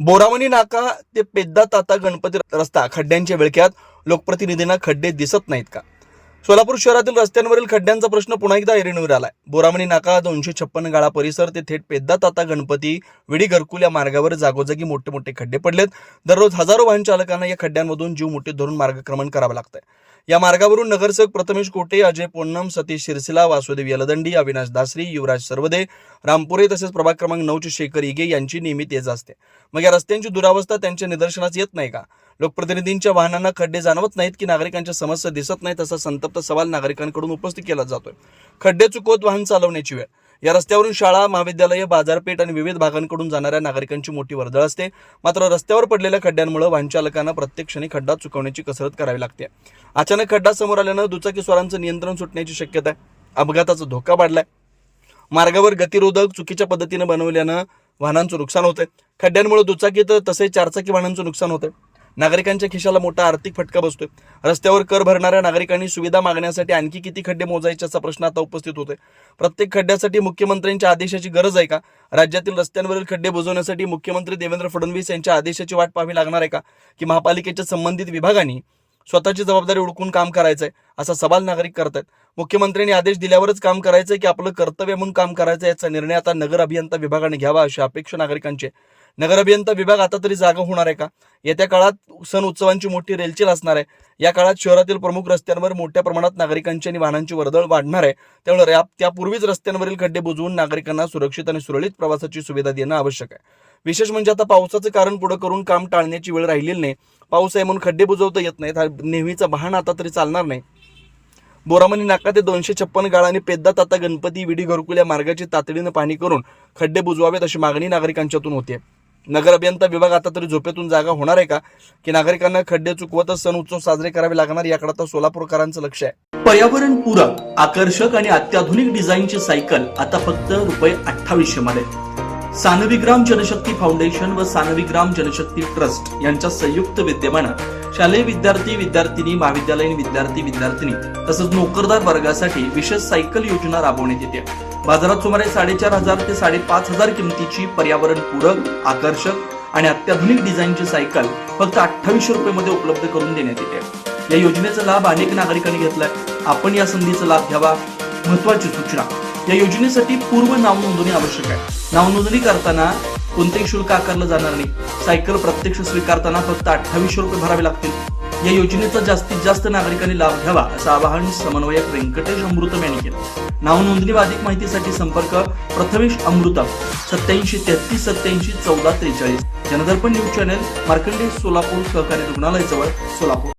बोरामणी नाका ते पेद्दा ताता गणपती रस्ता खड्ड्यांच्या विळख्यात, लोकप्रतिनिधींना खड्डे दिसत नाहीत का? सोलापूर शहरातील रस्त्यांवरील खड्ड्यांचा प्रश्न पुन्हा एकदा ऐरणीवर आलाय. बोरामणी नाका 256 गाळा परिसर ते थेट पेद्दा ताता गणपती विडी घरकुल या मार्गावर जागोजागी मोठे मोठे खड्डे पडलेत. दररोज हजारो वाहन चालकांना या खड्ड्यांमधून जीव मुठीत धरून मार्गक्रमण करावं लागतंय. या मार्गावरून नगरसेवक प्रथमेश कोटे, अजय पोन्नम, सतीश शिरसिला, वासुदेव यलदंडी, अविनाश दासरी, युवराज सरवदे, रामपुरे तसेच प्रभाग क्रमांक 9चे शेखर इगे यांची नियमित ये जा असते. मग या रस्त्यांची दुरावस्था त्यांच्या निदर्शनास येत नाही का? लोकप्रतिनिधींच्या वाहनांना खड्डे जाणवत नाहीत की नागरिकांच्या समस्या दिसत नाहीत, असा संतप्त सवाल नागरिकांकडून उपस्थित केला जातोय. खड्डे चुकवत वाहन चालवण्याची वेळ. या रस्त्यावरून शाळा, महाविद्यालय, बाजारपेठ आणि विविध भागांकडून जाणाऱ्या नागरिकांची मोठी वर्दळ असते. मात्र रस्त्यावर पडलेल्या खड्ड्यांमुळे वाहन चालकांना प्रत्येक क्षणी खड्डा चुकवण्याची कसरत करावी लागते. अचानक खड्डा समोर आल्यानं दुचाकीस्वारांचं नियंत्रण सुटण्याची शक्यता आहे. अपघाताचा धोका वाढलाय. मार्गावर गतिरोधक चुकीच्या पद्धतीने बनवल्यानं वाहनांचं नुकसान होतंय. खड्ड्यांमुळे दुचाकी तसेच चारचाकी वाहनांचं नुकसान होतंय. नागरिकांच्या खिशाला मोठा आर्थिक फटका बसतोय. रस्त्यावर कर भरणाऱ्या नागरिकांनी सुविधा मागण्यासाठी आणखी किती खड्डे मोजायचे असा प्रश्न आता उपस्थित होतोय. प्रत्येक खड्ड्यासाठी मुख्यमंत्र्यांच्या आदेशाची गरज आहे का? राज्यातील रस्त्यांवरील खड्डे बुजवण्यासाठी मुख्यमंत्री देवेंद्र फडणवीस यांच्या आदेशाची वाट पाहावी लागणार आहे का? की महापालिकेच्या संबंधित विभागांनी स्वतःची जबाबदारी ओळखून काम करायचंय, असा सवाल नागरिक करतायत. मुख्यमंत्र्यांनी आदेश दिल्यावरच काम करायचंय की आपलं कर्तव्य म्हणून काम करायचं, याचा निर्णय आता नगर अभियंता विभागाने घ्यावा, अशी अपेक्षा नागरिकांची. नगर अभियंता विभाग आता तरी जागा होणार आहे का? येत्या काळात सण उत्सवांची मोठी रेलचेल असणार आहे. या काळात शहरातील प्रमुख रस्त्यांवर मोठ्या प्रमाणात नागरिकांची आणि वाहनांची वर्दळ वाढणार आहे. त्यामुळे त्यापूर्वीच रस्त्यांवरील खड्डे बुजवून नागरिकांना सुरक्षित आणि सुरळीत प्रवासाची सुविधा देणं आवश्यक आहे. विशेष म्हणजे आता पावसाचं कारण पुढे करून काम टाळण्याची वेळ राहिलेली नाही. पाऊस आहे म्हणून खड्डे बुजवता येत नाहीत, हा नेहमीचा बहाणा आता तरी चालणार नाही. बोरामणी नाका ते 256 गाळा आणि पेद्दा ताता गणपती विडी घरकुल या मार्गाची तातडीनं पाहणी करून खड्डे बुजवावेत, अशी मागणी नागरिकांच्यातून होते. नगर अभियंता विभाग आता तरी झोपेतून जागा होणार आहे का? की नागरिकांना खड्डे चुकवतच सण उत्सव साजरे करावे लागणार, याकडे आता सोलापूरकरांचं लक्ष आहे. पर्यावरणपूरक, आकर्षक आणि अत्याधुनिक डिझाईनची सायकल आता फक्त ₹2800 मध्ये. सानविग्राम जनशक्ती फाउंडेशन व सानविग्राम जनशक्ती ट्रस्ट यांच्या संयुक्त विद्यमानं शालेय विद्यार्थी, विद्यार्थिनी, महाविद्यालयीन विद्यार्थी, विद्यार्थिनी तसंच नोकरदार वर्गासाठी विशेष सायकल योजना राबवण्यात येते. बाजारात सुमारे 4500 ते 5500 किमतीची पर्यावरणपूरक, आकर्षक आणि अत्याधुनिक डिझाईनची सायकल फक्त ₹2800 मध्ये उपलब्ध करून देण्यात येते. या योजनेचा लाभ अनेक नागरिकांनी घेतलाय. आपण या संधीचा लाभ घ्यावा. महत्वाची सूचना, या योजनेसाठी पूर्व नाव नोंदणी आवश्यक आहे. नाव नोंदणी करताना कोणतेही शुल्क आकारलं जाणार नाही. सायकल प्रत्यक्ष स्वीकारताना फक्त ₹2800 भरावे लागतील. या योजनेचा जास्तीत जास्त नागरिकांनी लाभ घ्यावा, असं आवाहन समन्वयक व्यंकटेश अमृतम यांनी केलं. नाव नोंदणी व अधिक माहितीसाठी संपर्क प्रथमेश अमृतम 87 33 87 14 43. जनदर्पण न्यूज चॅनल, मार्कंडेय सोलापूर सहकारी रुग्णालय जवळ, सोलापूर.